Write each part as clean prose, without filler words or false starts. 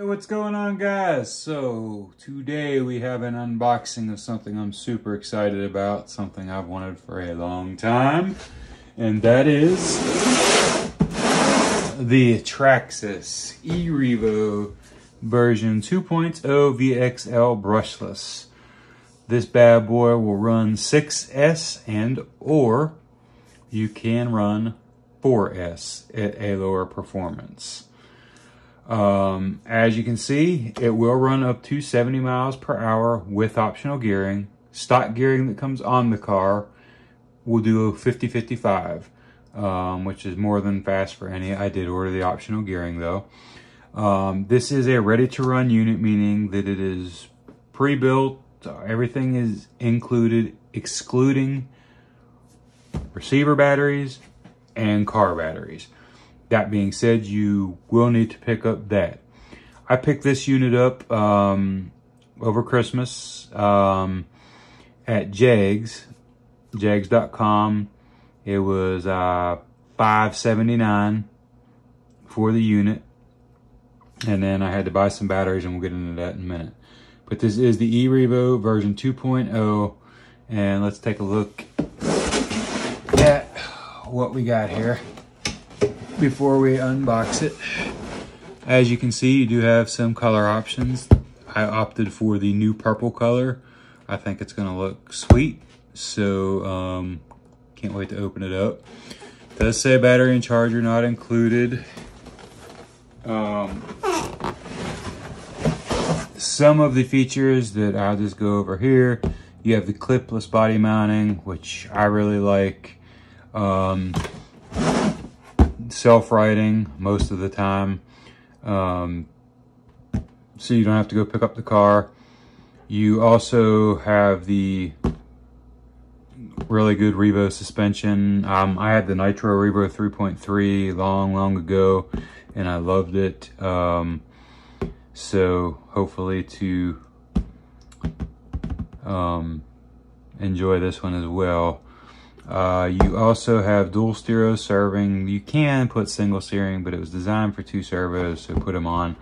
What's going on, guys? So today we have an unboxing of something I'm super excited about, something I've wanted for a long time, and that is the Traxxas E-Revo version 2.0 VXL brushless. This bad boy will run 6S and or you can run 4S at a lower performance. As you can see, it will run up to 70 miles per hour with optional gearing. Stock gearing that comes on the car will do a 50-55, which is more than fast for any. I did order the optional gearing though. This is a ready to run unit, meaning that it is pre-built. Everything is included, excluding receiver batteries and car batteries. That being said, you will need to pick up that. I picked this unit up over Christmas at Jags.com. It was $5.79 for the unit. And then I had to buy some batteries, and we'll get into that in a minute. But this is the E-Revo version 2.0. And let's take a look at what we got here before we unbox it. As you can see, you do have some color options. I opted for the new purple color. I think it's gonna look sweet, so can't wait to open it up. It does say battery and charger not included. Some of the features that I'll just go over here. You have the clipless body mounting, which I really like. Self-righting most of the time, so you don't have to go pick up the car. You also have the really good Revo suspension. I had the Nitro Revo 3.3 long ago, and I loved it. So hopefully to enjoy this one as well. You also have dual stereo serving. You can put single steering, but it was designed for 2 servos, so put them on.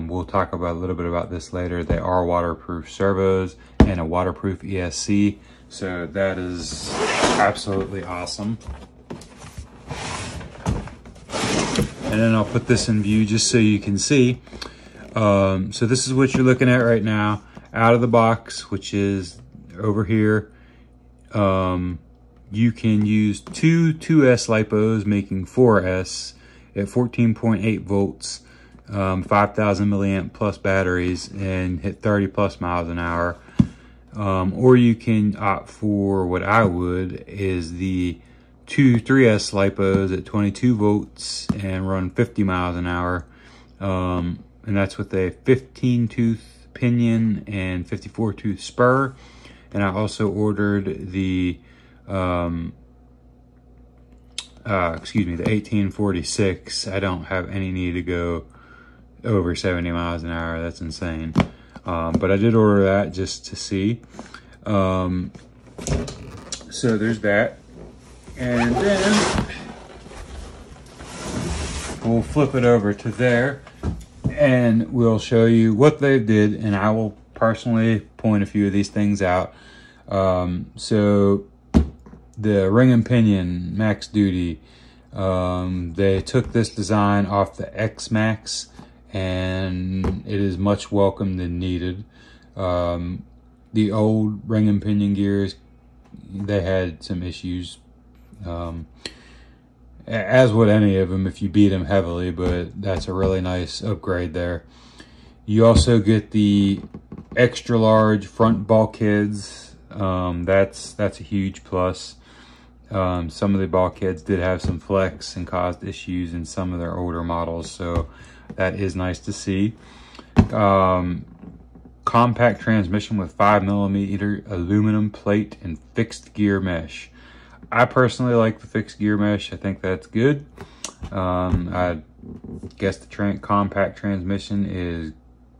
We'll talk about a little bit about this later. They are waterproof servos and a waterproof ESC, so that is absolutely awesome. And then I'll put this in view just so you can see. So this is what you're looking at right now out of the box, which is over here. You can use two 2S LiPos, making 4S at 14.8 volts, 5,000 milliamp plus batteries, and hit 30 plus miles an hour. Or you can opt for what I would is the two 3S LiPos at 22 volts and run 50 miles an hour. And that's with a 15 tooth pinion and 54 tooth spur. And I also ordered the the 1846. I don't have any need to go over 70 miles an hour. That's insane. But I did order that just to see. So there's that. And then we'll flip it over to there and we'll show you what they did, and I will personally point a few of these things out. So the ring and pinion max duty, they took this design off the X-Max, and it is much welcomed and needed. The old ring and pinion gears, they had some issues, as would any of them if you beat them heavily, but that's a really nice upgrade there. You also get the extra large front bulkheads. That's a huge plus. Some of the bulkheads did have some flex and caused issues in some of their older models, so that is nice to see. Compact transmission with 5mm aluminum plate and fixed gear mesh. I personally like the fixed gear mesh. I think that's good. I guess the compact transmission is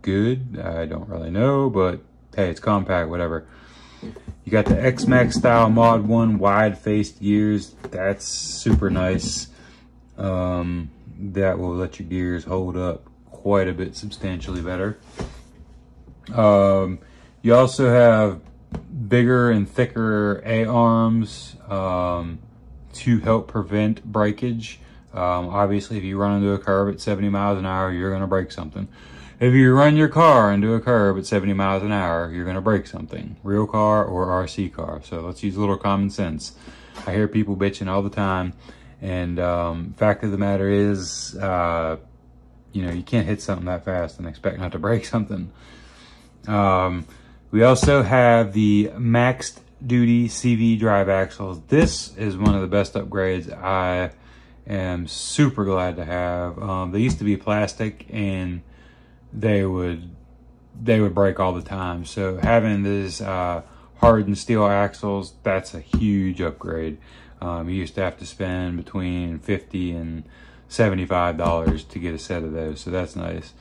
good. I don't really know, but hey, it's compact, whatever. You got the X-Max style Mod 1 wide faced gears. That's super nice. That will let your gears hold up quite a bit substantially better. You also have bigger and thicker A-arms to help prevent breakage. Obviously, if you run into a curb at 70 miles an hour, you're going to break something. If you run your car into a curb at 70 miles an hour, you're going to break something. Real car or RC car. So let's use a little common sense. I hear people bitching all the time. And fact of the matter is, you know, you can't hit something that fast and expect not to break something. We also have the maxed duty CV drive axles. This is one of the best upgrades I am super glad to have. They used to be plastic and they would break all the time. So having this hardened steel axles, that's a huge upgrade. You used to have to spend between $50 and $75 to get a set of those, so that's nice.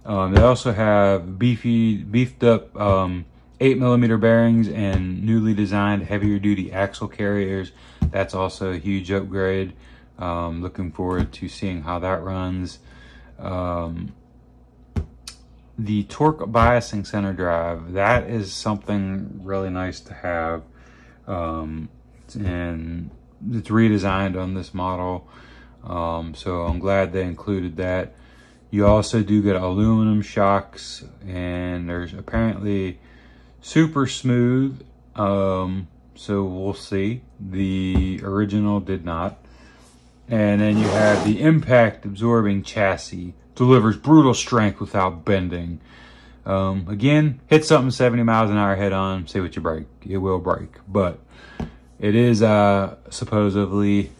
They also have beefed up 8mm bearings and newly designed heavier duty axle carriers. That's also a huge upgrade. Looking forward to seeing how that runs. The torque biasing center drive, that is something really nice to have. And it's redesigned on this model. So I'm glad they included that. You also do get aluminum shocks, and there's apparently super smooth. So we'll see. The original did not. And then you have the impact absorbing chassis. Delivers brutal strength without bending. Again, hit something 70 miles an hour head on, see what you break. It will break, but it is supposedly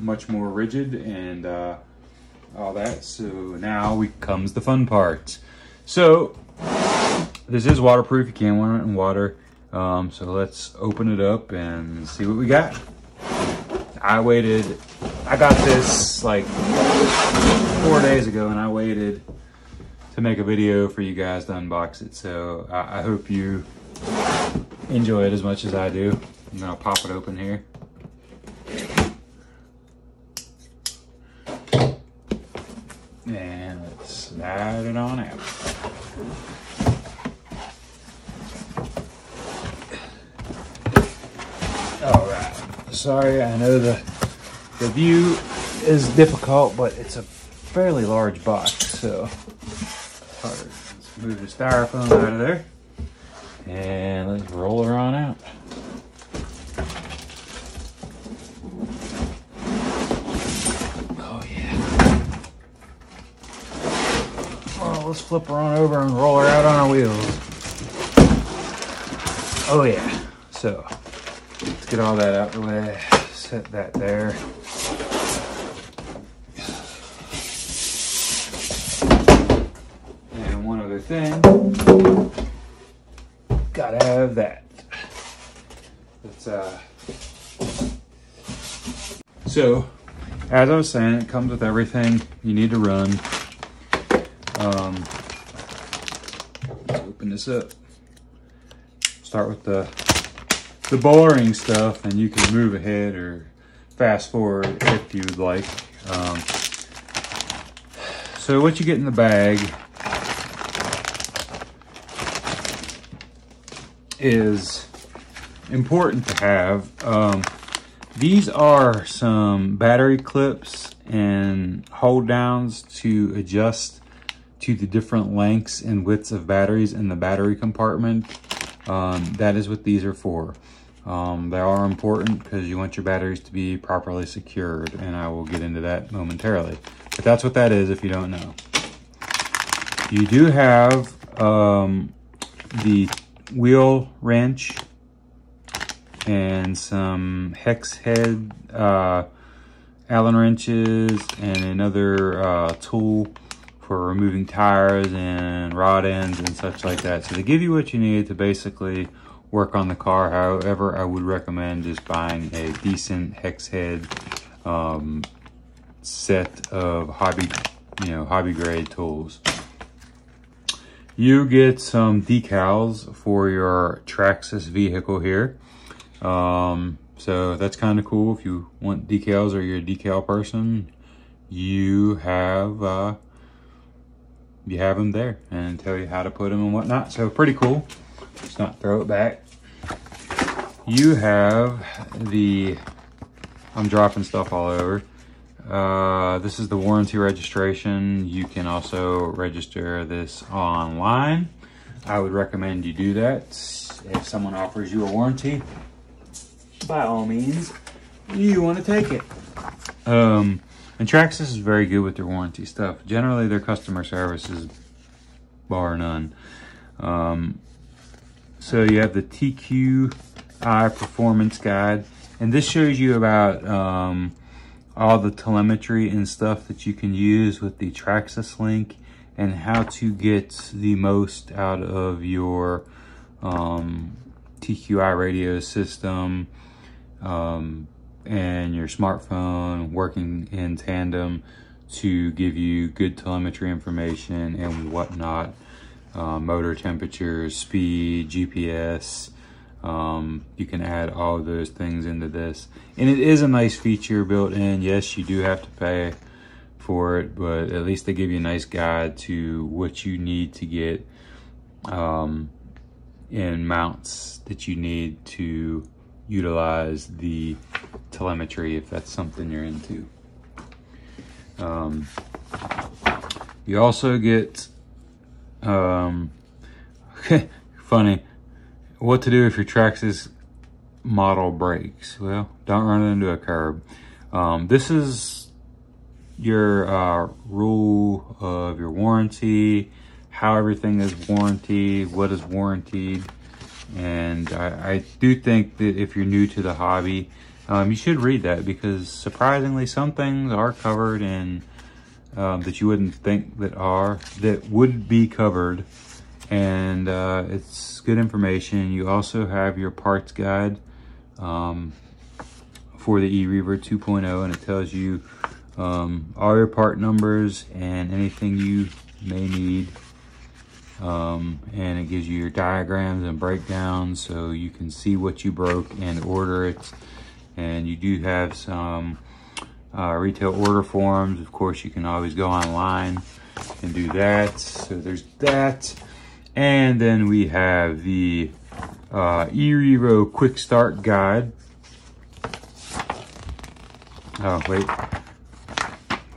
much more rigid and all that. So now comes the fun part. So this is waterproof. You can't run it in water. So let's open it up and see what we got. I got this like 4 days ago, and I waited to make a video for you guys to unbox it. So I hope you enjoy it as much as I do. And then I'll pop it open here. And let's slide it on out. All right. Sorry, I know the view is difficult, but it's a fairly large box, so let's move the styrofoam out of there and let's roll her on out. Oh yeah. Well, let's flip her on over and roll her out on our wheels. Oh yeah. So let's get all that out the way. Set that there. And one other thing, gotta have that. So, as I was saying, it comes with everything you need to run. Let's open this up. Start with the boring stuff, and you can move ahead or fast forward if you'd like. So what you get in the bag is important to have. These are some battery clips and hold downs to adjust to the different lengths and widths of batteries in the battery compartment. That is what these are for. They are important because you want your batteries to be properly secured, and I will get into that momentarily. But that's what that is if you don't know. You do have the wheel wrench and some hex head Allen wrenches and another tool for removing tires and rod ends and such like that. So they give you what you need to basically work on the car. However, I would recommend just buying a decent hex head set of hobby grade tools. You get some decals for your Traxxas vehicle here. So that's kind of cool. If you want decals or you're a decal person, you have you have them there and tell you how to put them and whatnot. So pretty cool. Let's not throw it back. You have the, I'm dropping stuff all over. This is the warranty registration. You can also register this online. I would recommend you do that. If someone offers you a warranty, by all means, you want to take it. And Traxxas is very good with their warranty stuff. Generally, their customer service is bar none. So you have the TQI Performance Guide, and this shows you about all the telemetry and stuff that you can use with the Traxxas link, and how to get the most out of your TQI radio system and your smartphone working in tandem to give you good telemetry information and whatnot. Motor temperature, speed, GPS. You can add all of those things into this. And it is a nice feature built in. Yes, you do have to pay for it, but at least they give you a nice guide to what you need to get and mounts that you need to utilize the telemetry if that's something you're into. You also get funny, what to do if your Traxxas model breaks. Well, don't run it into a curb. This is your rule of your warranty, how everything is warranted, what is warranted. And I do think that if you're new to the hobby, you should read that, because surprisingly some things are covered and that you wouldn't think that would be covered. And it's good information. You also have your parts guide for the E-Revo 2.0, and it tells you all your part numbers and anything you may need. And it gives you your diagrams and breakdowns so you can see what you broke and order it. And you do have some retail order forms. Of course, you can always go online and do that. So there's that. And then we have the E-Revo Quickstart Guide. Oh, wait.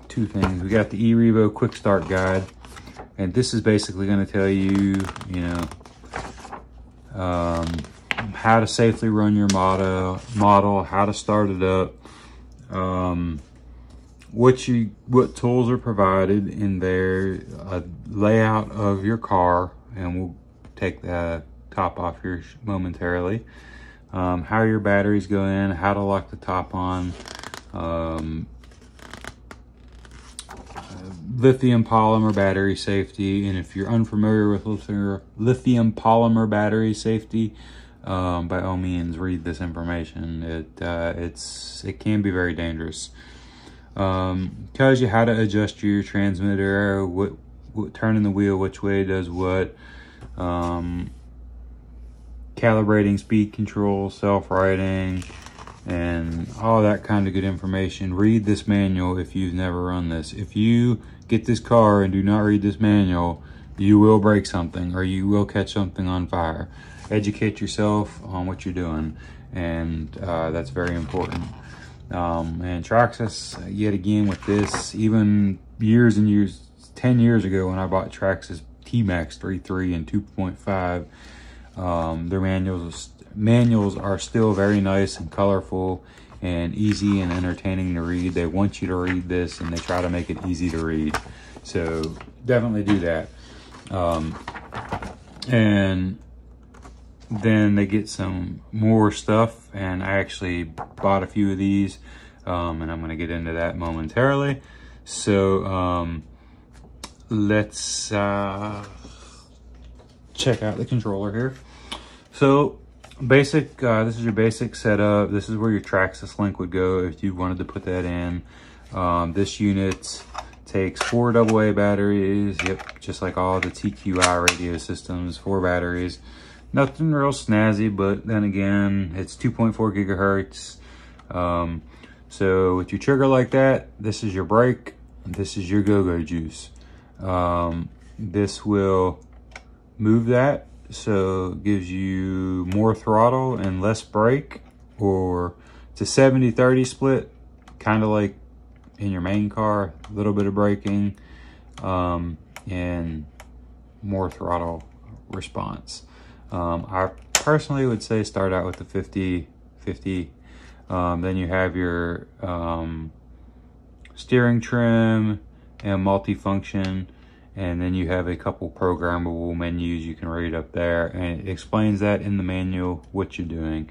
Two things. We got the E-Revo Quickstart Guide. And this is basically going to tell you, how to safely run your model, how to start it up, what tools are provided in there, a layout of your car, and we'll take the top off here momentarily. How your batteries go in, how to lock the top on, lithium polymer battery safety. And if you're unfamiliar with lithium polymer battery safety, by all means read this information. It can be very dangerous. Tells you how to adjust your transmitter, what turning the wheel, which way does what, calibrating speed control, self-righting, and all that kind of good information. Read this manual if you've never run this. If you get this car and do not read this manual, you will break something or you will catch something on fire. Educate yourself on what you're doing, and that's very important. And Traxxas, yet again with this, even years and years, 10 years ago when I bought Traxxas T-Max 3.3 and 2.5, their manuals are still very nice and colorful and easy and entertaining to read. They want you to read this and they try to make it easy to read. So definitely do that. And then they get some more stuff, and I actually bought a few of these, and I'm going to get into that momentarily. So let's check out the controller here. So basic, this is your basic setup. This is where your Traxxas link would go if you wanted to put that in. This unit takes 4 AA batteries. Yep, just like all the TQI radio systems, 4 batteries. Nothing real snazzy, but then again, it's 2.4 gigahertz. So with your trigger like that, this is your brake, this is your go-go juice. this will move that, so it gives you more throttle and less brake, or it's a 70-30 split, kind of like in your main car, a little bit of braking and more throttle response. I personally would say start out with the 50-50. Then you have your steering trim and multifunction, and then you have a couple programmable menus you can read up there, and it explains that in the manual what you're doing.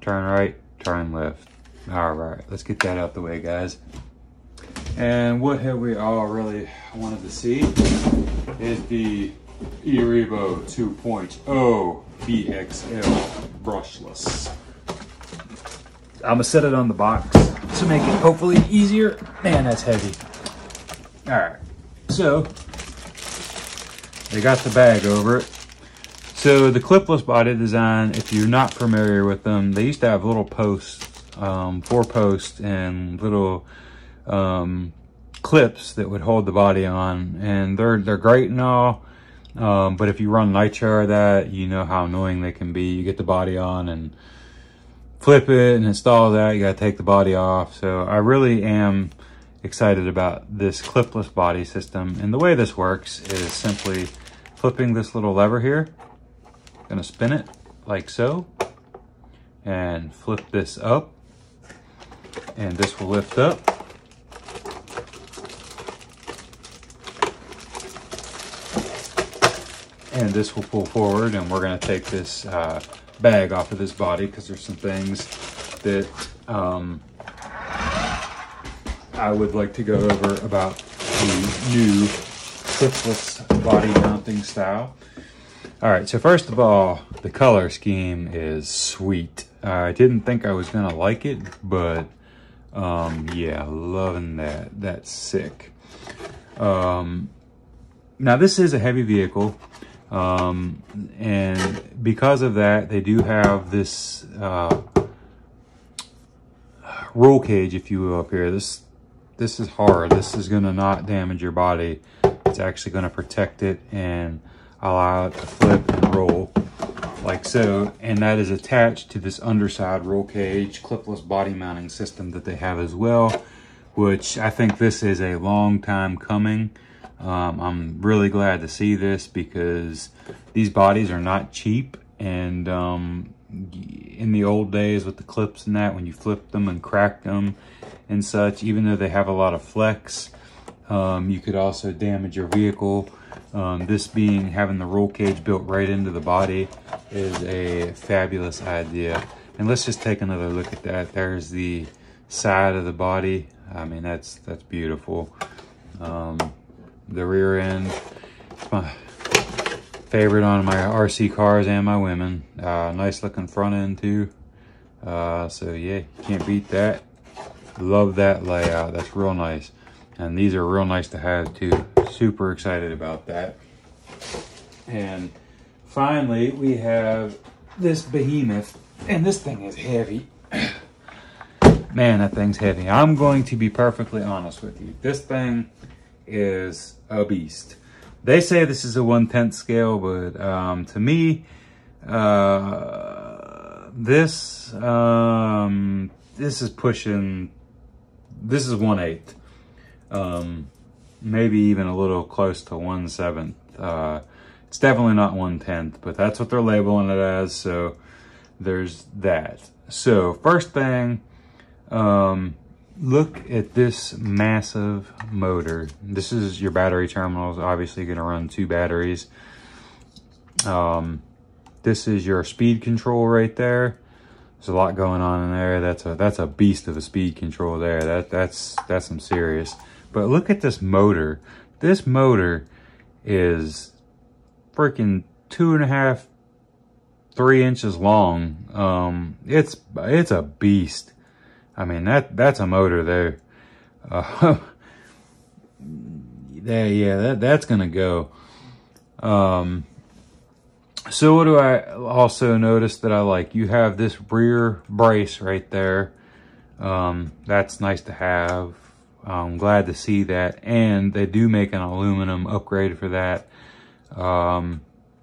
Turn right, turn left. All right, let's get that out the way, guys. And what have we all really wanted to see is the E-Revo 2.0 VXL brushless. I'm gonna set it on the box to make it hopefully easier. Man, that's heavy. All right, so they got the bag over it. So the clipless body design, if you're not familiar with them, they used to have little posts, 4 posts and little clips that would hold the body on, and they're great and all. But if you run nitro or that, you know how annoying they can be. You get the body on and flip it and install that, you gotta take the body off. So I really am excited about this clipless body system. And the way this works is simply flipping this little lever here. Gonna spin it like so, and flip this up, and this will lift up. And this will pull forward, and we're gonna take this bag off of this body because there's some things that I would like to go over about the new clipless body mounting style. All right, so first of all, the color scheme is sweet. I didn't think I was gonna like it, but yeah, loving that. That's sick. Now this is a heavy vehicle. And because of that, they do have this roll cage, if you will, up here. This is hard. This is gonna not damage your body. It's actually gonna protect it and allow it to flip and roll like so. And that is attached to this underside roll cage clipless body mounting system that they have as well, which I think this is a long time coming. I'm really glad to see this because these bodies are not cheap, and in the old days with the clips and that, when you flipped them and cracked them and such, even though they have a lot of flex, you could also damage your vehicle. This having the roll cage built right into the body is a fabulous idea. And let's just take another look at that. There's the side of the body. I mean, that's beautiful. The rear end, it's my favorite on my RC cars and my women. Nice looking front end too. So yeah, can't beat that. Love that layout, that's real nice. And these are real nice to have too. Super excited about that. And finally, we have this behemoth, and this thing is heavy. Man, that thing's heavy. I'm going to be perfectly honest with you. This thing is a beast. They say this is a 1/10 scale, but to me, this is pushing. This is 1/8, maybe even a little close to 1/7. It's definitely not 1/10, but that's what they're labeling it as. So there's that. So first thing, look at this massive motor. This is your battery terminals. Obviously going to run 2 batteries. This is your speed control right there. There's a lot going on in there. That's a beast of a speed control there. That's some serious. But look at this motor. This motor is freaking 2.5, 3 inches long. It's a beast. I mean, that's a motor there. That's gonna go. So what do I also notice that I like? You have this rear brace right there. That's nice to have. I'm glad to see that. And they do make an aluminum upgrade for that.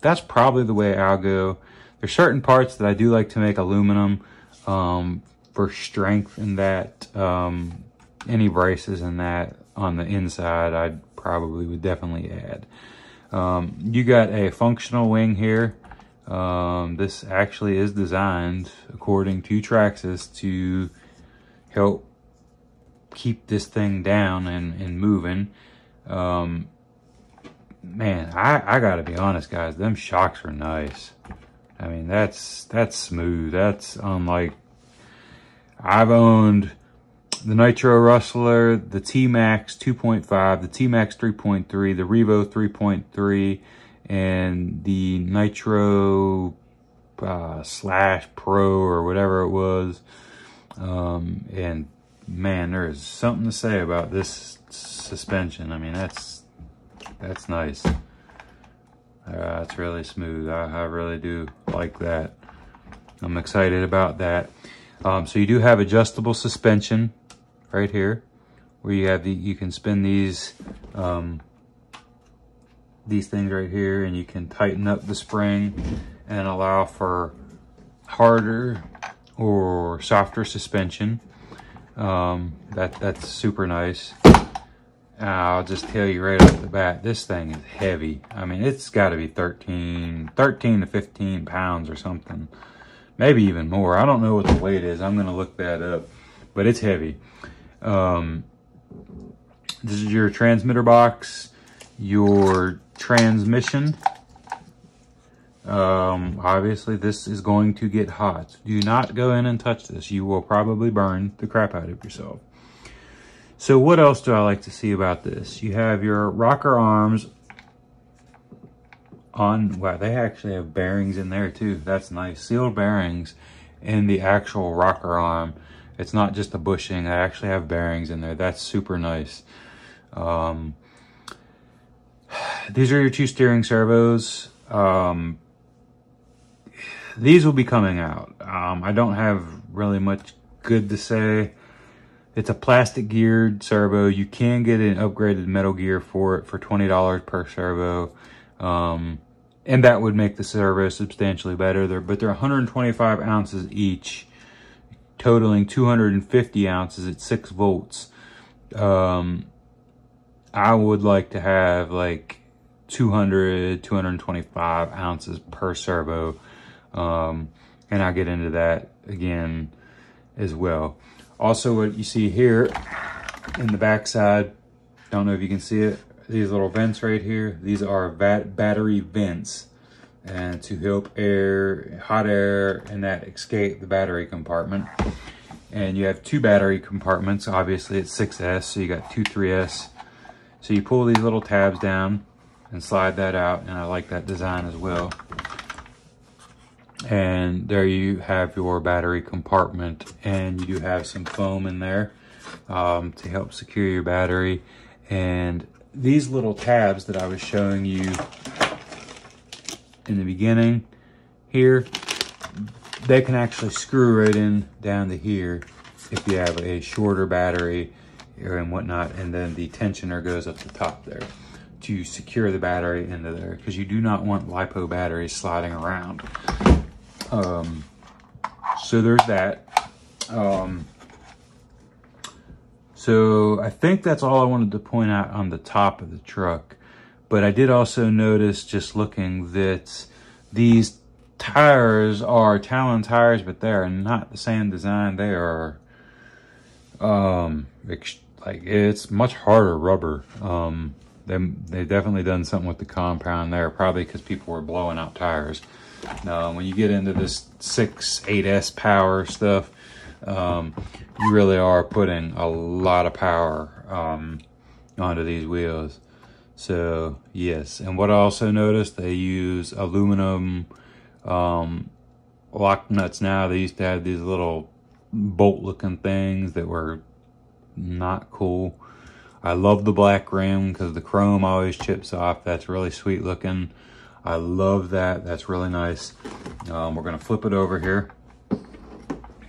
That's probably the way I'll go. There's certain parts that I do like to make aluminum for strength, and that any braces in that on the inside I probably would definitely add. You got a functional wing here. This actually is designed according to Traxxas to help keep this thing down and moving. Man, I gotta be honest, guys, them shocks are nice. I mean, that's smooth. That's unlike, I've owned the Nitro Rustler, the T-Max 2.5, the T-Max 3.3, the Revo 3.3, and the Nitro slash Pro or whatever it was. And man, there is something to say about this suspension. I mean, that's nice. It's really smooth. I really do like that. I'm excited about that. So you do have adjustable suspension right here, where you have you can spin these things right here, and you can tighten up the spring and allow for harder or softer suspension. That's super nice. I'll just tell you right off the bat, this thing is heavy. I mean, it's got to be 13 to 15 pounds or something. Maybe even more. I don't know what the weight is. I'm going to look that up. But it's heavy. This is your transmitter box, your transmission. Obviously, this is going to get hot. Do not go in and touch this. You will probably burn the crap out of yourself. So what else do I like to see about this? You have your rocker arms on. Wow, they actually have bearings in there too. That's nice. Sealed bearings in the actual rocker arm. It's not just a bushing. They actually have bearings in there. That's super nice. These are your two steering servos. These will be coming out. I don't have really much good to say. It's a plastic geared servo. You can get an upgraded metal gear for it for $20 per servo. And that would make the servo substantially better. But they're 125 ounces each, totaling 250 ounces at 6 volts. I would like to have like 225 ounces per servo. And I'll get into that again as well. Also, what you see here in the back side, don't know if you can see it, these little vents right here, these are battery vents, and to help hot air and that escape the battery compartment. And you have 2 battery compartments. Obviously it's 6S, so you got 2 3S. So you pull these little tabs down and slide that out, and I like that design as well. And there you have your battery compartment, and you do have some foam in there to help secure your battery. And these little tabs that I was showing you in the beginning here, they can actually screw right in down to here if you have a shorter battery and whatnot. And then the tensioner goes up the top there to secure the battery into there, because you do not want LiPo batteries sliding around. So there's that. So I think that's all I wanted to point out on the top of the truck. But I did also notice, just looking, that these tires are Talon tires, but they are not the same design. They are, like, it's much harder rubber. They've definitely done something with the compound there, probably because people were blowing out tires. When you get into this 8S power stuff, you really are putting a lot of power onto these wheels. So yes, and what I also noticed, they use aluminum lock nuts now. They used to have these little bolt looking things that were not cool. I love the black rim because the chrome always chips off. That's really sweet looking. I love that. That's really nice. We're gonna flip it over here.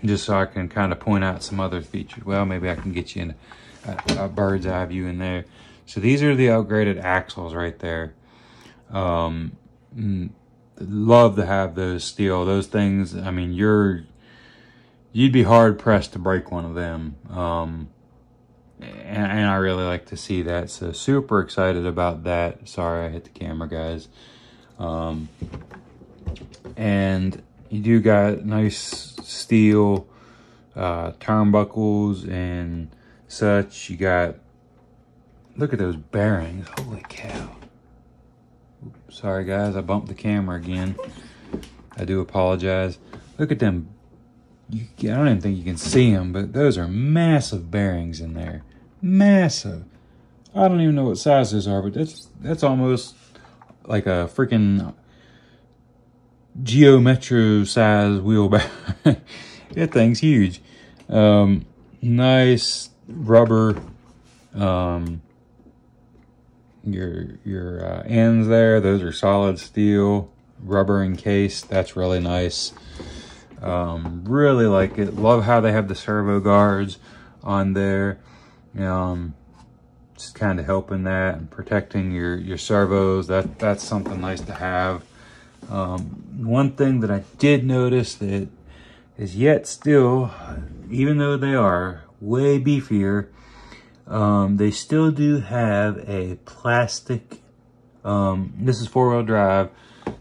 just so I can kind of point out some other features. Well, maybe I can get you in a bird's eye view in there. So these are the upgraded axles right there. Love to have those steel. Those things, I mean, you'd be hard pressed to break one of them. And I really like to see that. So super excited about that. Sorry, I hit the camera, guys. And you do got nice steel turnbuckles and such. You got, look at those bearings. Holy cow. Oops, sorry guys, I bumped the camera again. I do apologize. Look at them. I don't even think you can see them, but those are massive bearings in there. Massive. I don't even know what size those are, but that's almost like a freaking Geo Metro size wheelbarrow. That thing's huge. Nice rubber. Your ends there, those are solid steel, rubber encased. That's really nice. Really like it. Love how they have the servo guards on there. Just kind of helping that and protecting your servos. That's something nice to have. One thing that I did notice that is yet still, even though they are way beefier, they still do have a plastic, this is 4-wheel drive,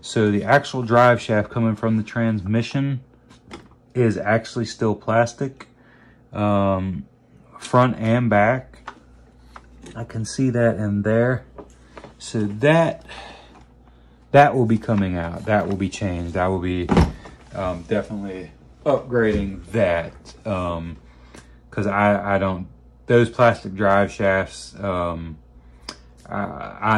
so the actual drive shaft coming from the transmission is actually still plastic, front and back. I can see that in there. So that will be coming out. That will be changed. I will be definitely upgrading that, because I don't, those plastic drive shafts, I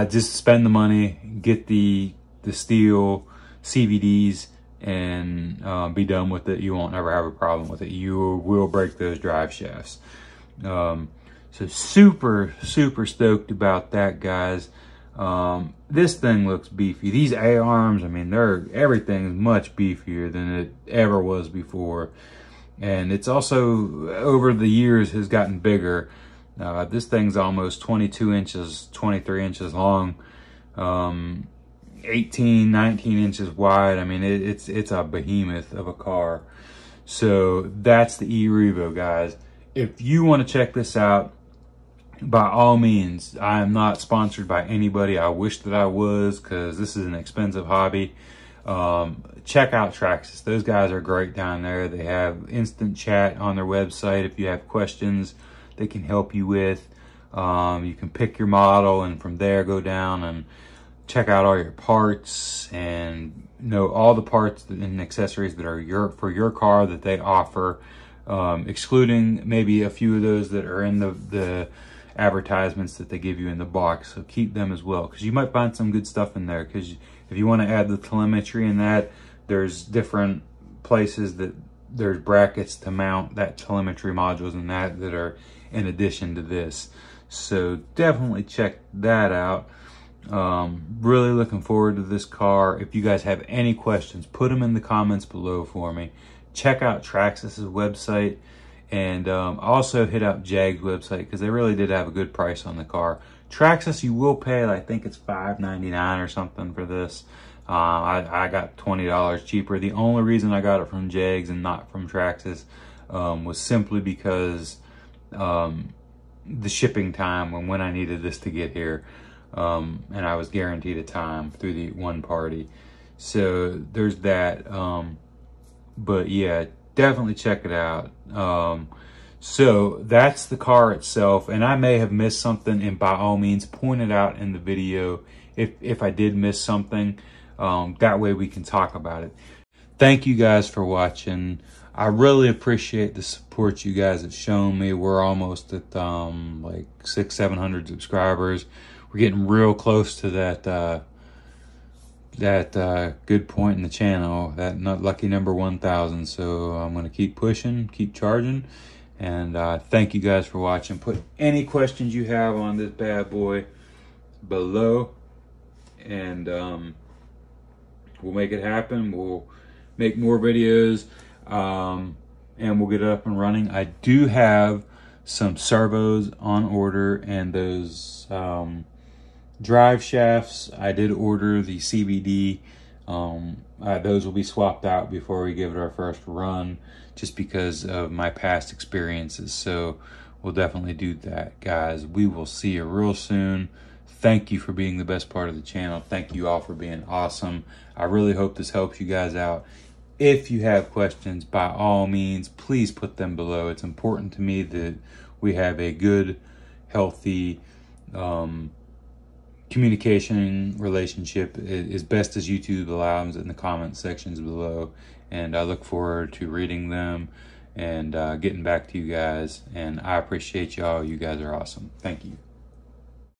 just spend the money, get the steel CVDs, and be done with it. You won't ever have a problem with it. You will break those drive shafts. So super stoked about that, guys. This thing looks beefy. These A-arms, I mean, everything's much beefier than it ever was before. And it's also, over the years, has gotten bigger. This thing's almost 22 inches, 23 inches long, 18, 19 inches wide. I mean, it's a behemoth of a car. So that's the E-Revo, guys. If you want to check this out, by all means, I am not sponsored by anybody. I wish that I was, because this is an expensive hobby. Check out Traxxas. Those guys are great down there. They have instant chat on their website. If you have questions, they can help you with. You can pick your model, and from there go down and check out all your parts and know all the parts and accessories that are for your car that they offer, excluding maybe a few of those that are in the advertisements that they give you in the box. So keep them as well, because you might find some good stuff in there. Because if you want to add the telemetry in that, there's different places that there's brackets to mount that telemetry modules and that are in addition to this. So definitely check that out. Really looking forward to this car. If you guys have any questions, put them in the comments below for me. Check out Traxxas' website, and also hit up Jag's website, because they really did have a good price on the car. Traxxas, you will pay, I think it's $5.99 or something for this. I got $20 cheaper. The only reason I got it from Jag's and not from Traxxas was simply because the shipping time when I needed this to get here. And I was guaranteed a time through the one party. So there's that. But yeah, definitely check it out. So that's the car itself, and I may have missed something, and by all means point it out in the video if I did miss something. That way we can talk about it. Thank you guys for watching. I really appreciate the support you guys have shown me. We're almost at like 600-700 subscribers. We're getting real close to that good point in the channel, that lucky number 1,000. So I'm gonna keep pushing, keep charging, and thank you guys for watching. Put any questions you have on this bad boy below, and we'll make it happen. We'll make more videos. and we'll get it up and running. I do have some servos on order, and those drive shafts, I did order the CBD. Those will be swapped out before we give it our first run, just because of my past experiences. So we'll definitely do that, guys. We will see you real soon. Thank you for being the best part of the channel. Thank you all for being awesome. I really hope this helps you guys out. If you have questions, by all means, please put them below. It's important to me that we have a good, healthy communication relationship as best as YouTube allows in the comment sections below. And I look forward to reading them and getting back to you guys. And I appreciate y'all. You guys are awesome. Thank you.